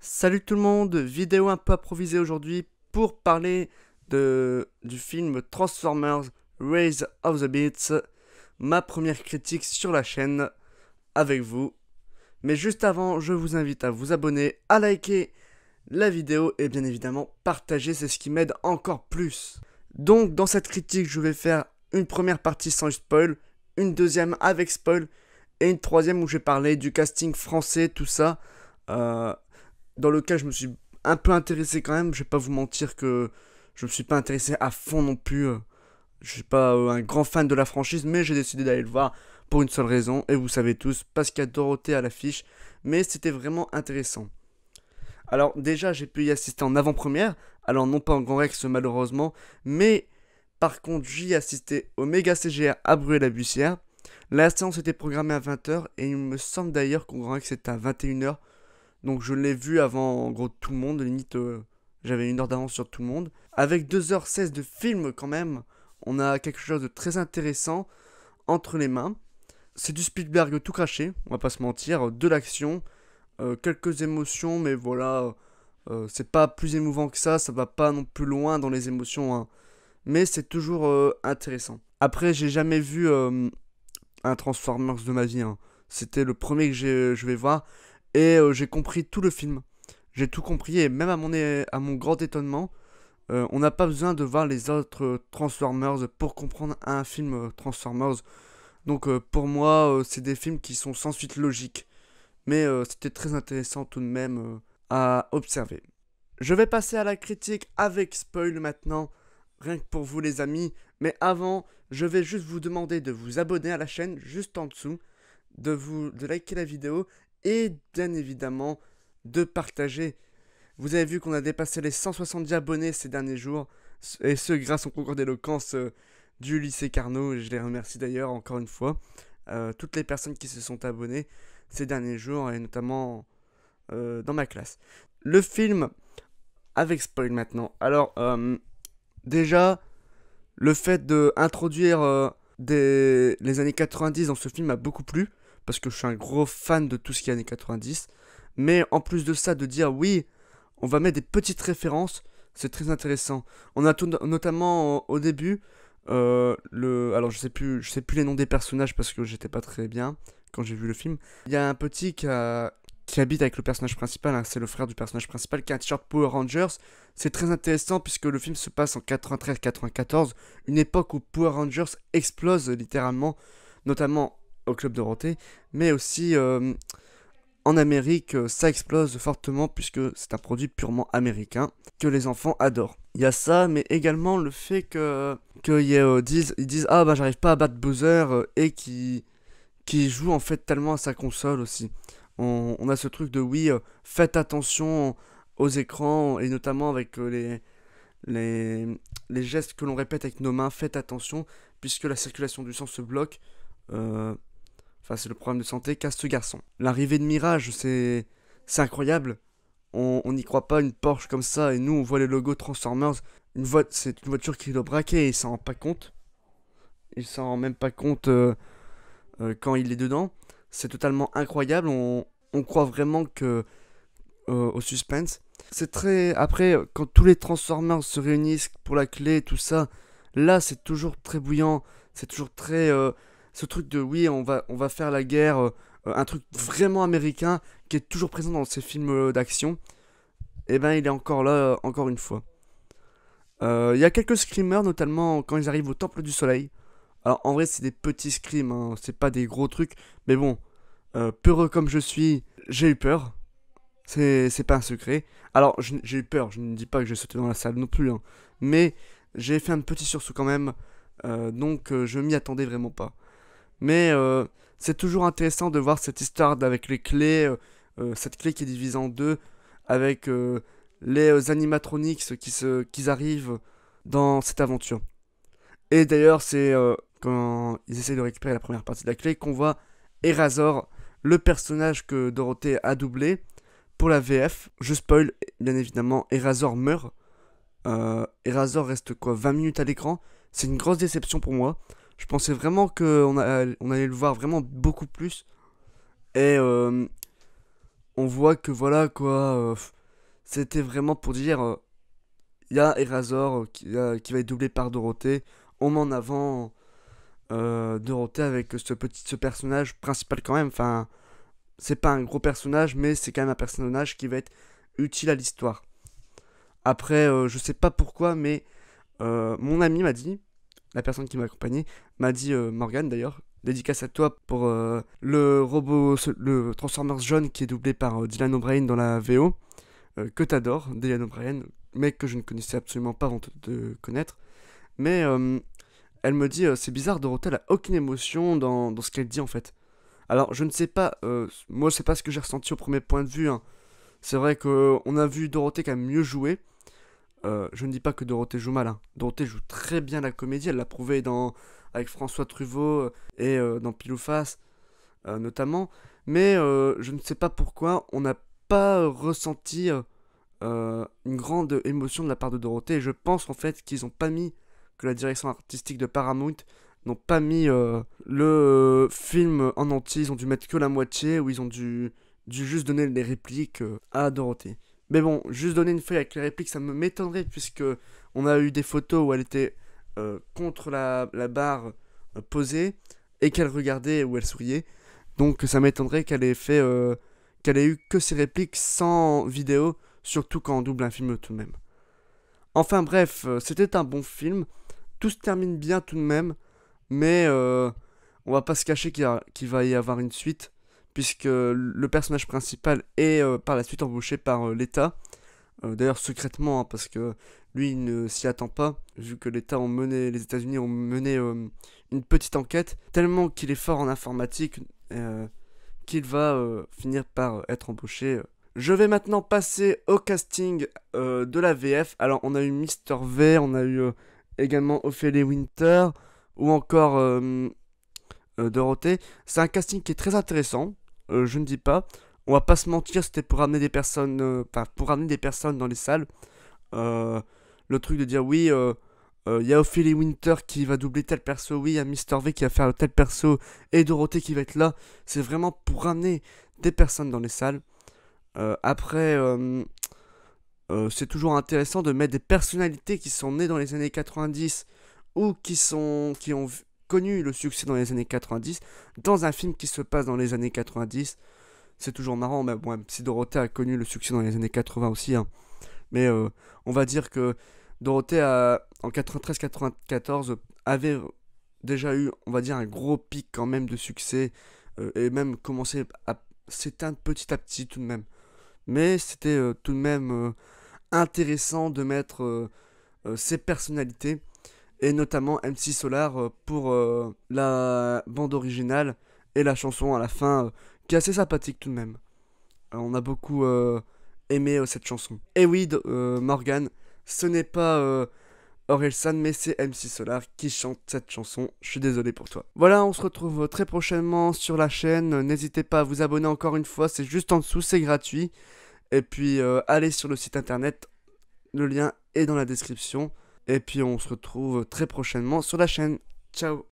Salut tout le monde, vidéo un peu improvisée aujourd'hui pour parler du film Transformers Rise of the Beasts, ma première critique sur la chaîne avec vous. Mais juste avant, je vous invite à vous abonner, à liker la vidéo et bien évidemment partager, c'est ce qui m'aide encore plus. Donc dans cette critique, je vais faire une première partie sans spoil, une deuxième avec spoil et une troisième où je vais parler du casting français, tout ça. Dans lequel je me suis un peu intéressé quand même. Je vais pas vous mentir que je me suis pas intéressé à fond non plus. Je suis pas un grand fan de la franchise, mais j'ai décidé d'aller le voir pour une seule raison. Et vous savez tous, parce qu'il y a Dorothée à l'affiche. Mais c'était vraiment intéressant. Alors déjà, j'ai pu y assister en avant-première. Alors non pas en Grand Rex malheureusement, mais par contre j'y ai assisté au Méga CGR à Bruay-la-Bussière. La séance était programmée à 20h et il me semble d'ailleurs qu'au Grand Rex c'était à 21h. Donc je l'ai vu avant en gros tout le monde, limite j'avais une heure d'avance sur tout le monde. Avec 2h16 de film quand même, on a quelque chose de très intéressant entre les mains. C'est du Spielberg tout craché, on va pas se mentir, de l'action, quelques émotions, mais voilà, c'est pas plus émouvant que ça va pas non plus loin dans les émotions, hein. Mais c'est toujours intéressant. Après, j'ai jamais vu un Transformers de ma vie, hein. C'était le premier que je vais voir. Et j'ai compris tout le film. J'ai tout compris et même à mon grand étonnement, on n'a pas besoin de voir les autres Transformers pour comprendre un film Transformers. Donc pour moi, c'est des films qui sont sans suite logique. Mais c'était très intéressant tout de même à observer. Je vais passer à la critique avec spoil maintenant, rien que pour vous les amis. Mais avant, je vais juste vous demander de vous abonner à la chaîne juste en dessous, de liker la vidéo et bien évidemment de partager. Vous avez vu qu'on a dépassé les 170 abonnés ces derniers jours, et ce grâce au concours d'éloquence du lycée Carnot, et je les remercie d'ailleurs encore une fois, toutes les personnes qui se sont abonnées ces derniers jours, et notamment dans ma classe. Le film, avec spoil maintenant. Alors, déjà, le fait d'introduire les années 90 dans ce film m'a beaucoup plu, parce que je suis un gros fan de tout ce qui est années 90. Mais en plus de ça, de dire oui, on va mettre des petites références, c'est très intéressant. On a notamment au début, alors je sais plus les noms des personnages parce que j'étais pas très bien quand j'ai vu le film. Il y a un petit qui habite avec le personnage principal, hein, c'est le frère du personnage principal qui a un t-shirt Power Rangers. C'est très intéressant puisque le film se passe en 93-94, une époque où Power Rangers explose littéralement, notamment au Club Dorothée, mais aussi en Amérique, ça explose fortement puisque c'est un produit purement américain que les enfants adorent. Il y a ça, mais également le fait qu'ils disent ah bah j'arrive pas à battre Bowser et qui joue en fait tellement à sa console aussi. On a ce truc de oui, faites attention aux écrans et notamment avec les gestes que l'on répète avec nos mains, faites attention puisque la circulation du sang se bloque. Enfin, c'est le problème de santé qu'a ce garçon. L'arrivée de Mirage, c'est incroyable. On n'y croit pas, une Porsche comme ça, et nous on voit les logos Transformers. C'est une voiture qui doit braquer et il s'en rend pas compte. Il s'en rend même pas compte quand il est dedans. C'est totalement incroyable. On croit vraiment au suspense. C'est très. Après, quand tous les Transformers se réunissent pour la clé, tout ça, là c'est toujours très bouillant. C'est toujours très. Ce truc de oui, on va faire la guerre. Un truc vraiment américain qui est toujours présent dans ces films d'action. Et ben il est encore là, encore une fois. Il y a quelques screamers, notamment quand ils arrivent au Temple du Soleil. Alors en vrai, c'est des petits screams, hein, c'est pas des gros trucs. Mais bon, peureux comme je suis, j'ai eu peur. C'est pas un secret. Alors, j'ai eu peur, je ne dis pas que j'ai sauté dans la salle non plus, hein, mais j'ai fait un petit sursaut quand même, donc je m'y attendais vraiment pas. Mais c'est toujours intéressant de voir cette histoire avec les clés, cette clé qui est divisée en deux, avec les animatronics qui arrivent dans cette aventure. Et d'ailleurs, c'est quand ils essaient de récupérer la première partie de la clé qu'on voit Erazor, le personnage que Dorothée a doublé. Pour la VF, je spoil, bien évidemment, Erazor meurt. Erazor reste quoi, 20 minutes à l'écran. C'est une grosse déception pour moi. Je pensais vraiment qu'on allait le voir vraiment beaucoup plus. Et on voit que voilà quoi, c'était vraiment pour dire, il y a Erasor qui va être doublé par Dorothée. On met en avant Dorothée avec ce personnage principal quand même. Enfin, c'est pas un gros personnage, mais c'est quand même un personnage qui va être utile à l'histoire. Après, je sais pas pourquoi, mais mon ami m'a dit, la personne qui m'a accompagné, m'a dit, Morgan d'ailleurs, dédicace à toi pour le robot, le Transformers jaune qui est doublé par Dylan O'Brien dans la VO, que t'adores, Dylan O'Brien, mec que je ne connaissais absolument pas avant de connaître. Mais elle me dit, c'est bizarre, Dorothée elle a aucune émotion dans ce qu'elle dit en fait. Alors je ne sais pas, moi c'est pas ce que j'ai ressenti au premier point de vue, hein. C'est vrai qu'on a vu Dorothée quand même mieux jouer. Je ne dis pas que Dorothée joue mal, hein. Dorothée joue très bien la comédie, elle l'a prouvé avec François Truffaut et dans Pile ou Face notamment. Mais je ne sais pas pourquoi on n'a pas ressenti une grande émotion de la part de Dorothée. Et je pense en fait qu'ils n'ont pas mis, que la direction artistique de Paramount n'ont pas mis le film en entier. Ils ont dû mettre que la moitié, où ils ont dû juste donner les répliques à Dorothée. Mais bon, juste donner une feuille avec les répliques, ça me m'étonnerait, puisque on a eu des photos où elle était contre la barre posée et qu'elle regardait où elle souriait. Donc ça m'étonnerait qu'elle ait eu que ses répliques sans vidéo, surtout quand on double un film tout de même. Enfin bref, c'était un bon film. Tout se termine bien tout de même, mais on va pas se cacher qu'il va y avoir une suite, puisque le personnage principal est par la suite embauché par l'État. D'ailleurs secrètement, hein, parce que lui il ne s'y attend pas, vu que les États-Unis ont mené une petite enquête, tellement qu'il est fort en informatique qu'il va finir par être embauché. Je vais maintenant passer au casting de la VF. Alors on a eu Mister V, on a eu également Ophélie Winter ou encore Dorothée. C'est un casting qui est très intéressant, je ne dis pas. On va pas se mentir, c'était pour amener des personnes, pour ramener des personnes dans les salles. Le truc de dire oui, il y a Ophélie Winter qui va doubler tel perso, oui, il y a Mister V qui va faire tel perso et Dorothée qui va être là. C'est vraiment pour ramener des personnes dans les salles. Après, c'est toujours intéressant de mettre des personnalités qui sont nées dans les années 90 ou qui ont connu le succès dans les années 90 dans un film qui se passe dans les années 90. C'est toujours marrant, mais bon, même si Dorothée a connu le succès dans les années 80 aussi, hein. Mais on va dire que Dorothée, en 93-94, avait déjà eu, on va dire, un gros pic quand même de succès et même commencé à s'éteindre petit à petit tout de même. Mais c'était tout de même intéressant de mettre ces personnalités, et notamment MC Solar pour la bande originale et la chanson à la fin, qui est assez sympathique tout de même. On a beaucoup aimé cette chanson. Et oui, Morgan, ce n'est pas Orelsan, mais c'est MC Solar qui chante cette chanson. Je suis désolé pour toi. Voilà, on se retrouve très prochainement sur la chaîne. N'hésitez pas à vous abonner encore une fois, c'est juste en dessous, c'est gratuit. Et puis allez sur le site internet, le lien est dans la description. Et puis on se retrouve très prochainement sur la chaîne. Ciao.